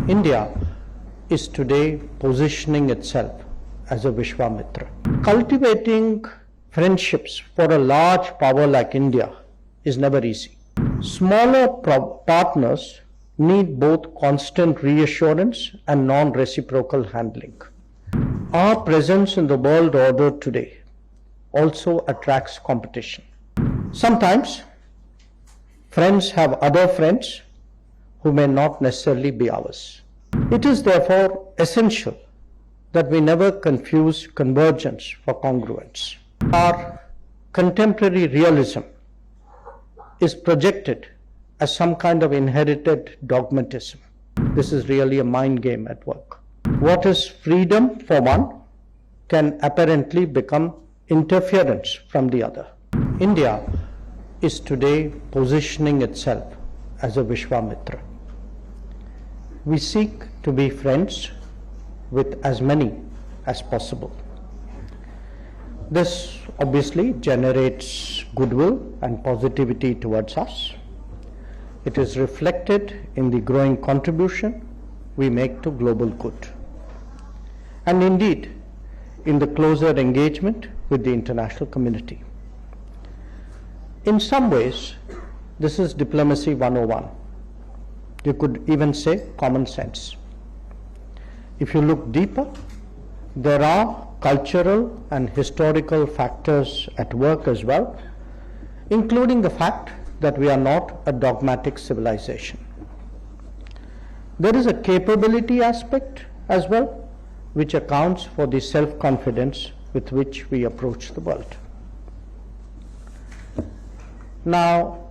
India is today positioning itself as a Vishwamitra. Cultivating friendships for a large power like India is never easy. Smaller partners need both constant reassurance and non-reciprocal handling. Our presence in the world order today also attracts competition. Sometimes friends have other friends who may not necessarily be ours. It is therefore essential that we never confuse convergence for congruence. Our contemporary realism is projected as some kind of inherited dogmatism. This is really a mind game at work. What is freedom for one can apparently become interference from the other. India is today positioning itself as a Vishwamitra. We seek to be friends with as many as possible. This obviously generates goodwill and positivity towards us. It is reflected in the growing contribution we make to global good, and indeed in the closer engagement with the international community. In some ways, this is diplomacy 101. You could even say common sense. If you look deeper, there are cultural and historical factors at work as well, including the fact that we are not a dogmatic civilization. There is a capability aspect as well, which accounts for the self-confidence with which we approach the world. Now,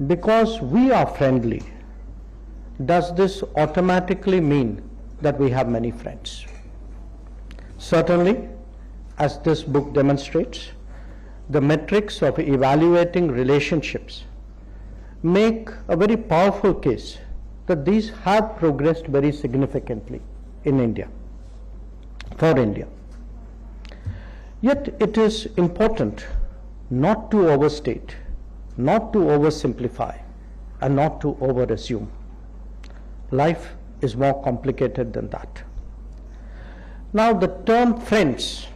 because we are friendly, does this automatically mean that we have many friends? Certainly, as this book demonstrates, the metrics of evaluating relationships make a very powerful case that these have progressed very significantly in India, for India. Yet it is important not to overstate, not to oversimplify, and not to over-assume. Life is more complicated than that. Now, the term friends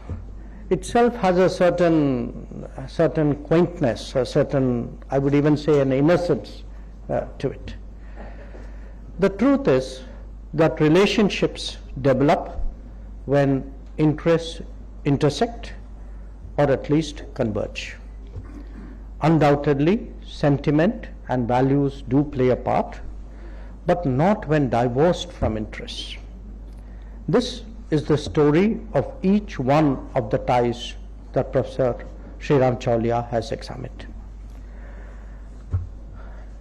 itself has a certain quaintness, a certain, I would even say, an innocence to it. The truth is that relationships develop when interests intersect or at least converge. Undoubtedly, sentiment and values do play a part, but not when divorced from interests. This is the story of each one of the ties that Professor Sriram Chaulia has examined.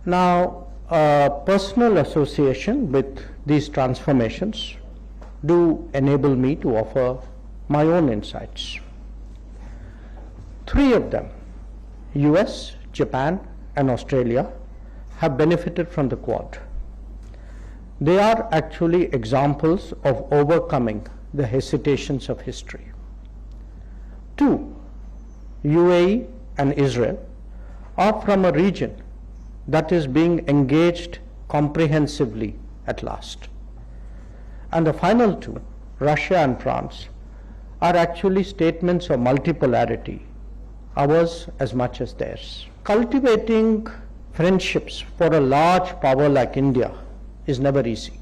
Now, personal association with these transformations do enable me to offer my own insights. Three of them, US, Japan, and Australia, have benefited from the Quad. They are actually examples of overcoming the hesitations of history. Two, UAE and Israel, are from a region that is being engaged comprehensively at last. And the final two, Russia and France, are actually statements of multipolarity, ours as much as theirs. Cultivating friendships for a large power like India is never easy.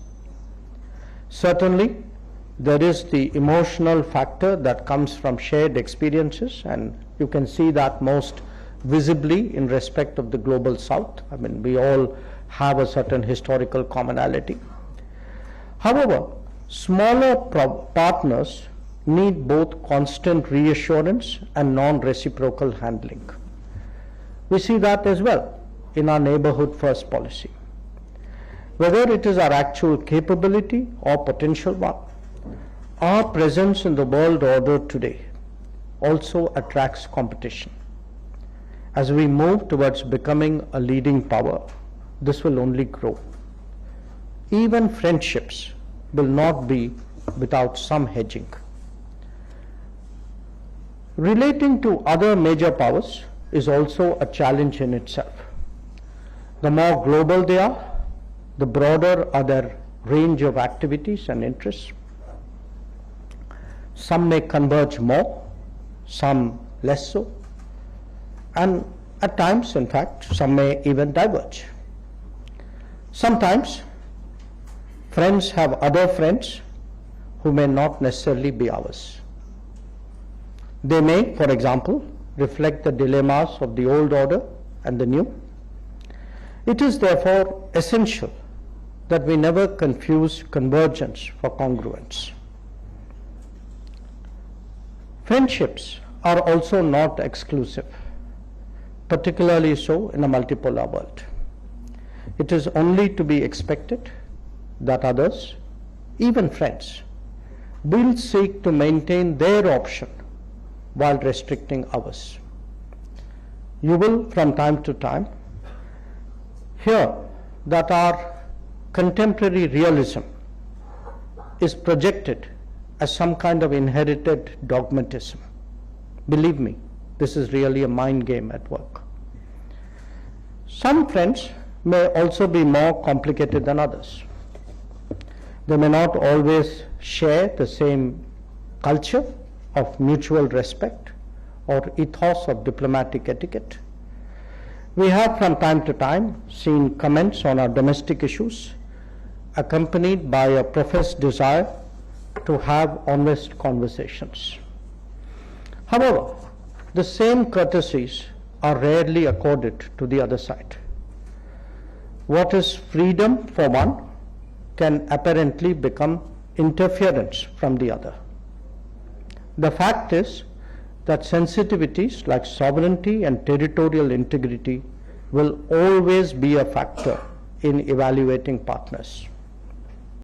Certainly, there is the emotional factor that comes from shared experiences, and you can see that most visibly in respect of the global South. I mean, we all have a certain historical commonality. However, smaller partners need both constant reassurance and non-reciprocal handling. We see that as well in our neighborhood first policy. Whether it is our actual capability or potential one, our presence in the world order today also attracts competition. As we move towards becoming a leading power, this will only grow. Even friendships will not be without some hedging. Relating to other major powers is also a challenge in itself. The more global they are, the broader are their range of activities and interests. Some may converge more, some less so, and at times, in fact, some may even diverge. Sometimes friends have other friends who may not necessarily be ours. They may, for example, reflect the dilemmas of the old order and the new. It is therefore essential that we never confuse convergence for congruence. Friendships are also not exclusive, particularly so in a multipolar world. It is only to be expected that others, even friends, will seek to maintain their option while restricting ours. You will from time to time hear that our contemporary realism is projected as some kind of inherited dogmatism. Believe me, this is really a mind game at work. Some friends may also be more complicated than others. They may not always share the same culture of mutual respect or ethos of diplomatic etiquette. We have from time to time seen comments on our domestic issues accompanied by a professed desire to have honest conversations. However, the same courtesies are rarely accorded to the other side. What is freedom for one can apparently become interference from the other. The fact is that sensitivities like sovereignty and territorial integrity will always be a factor in evaluating partners.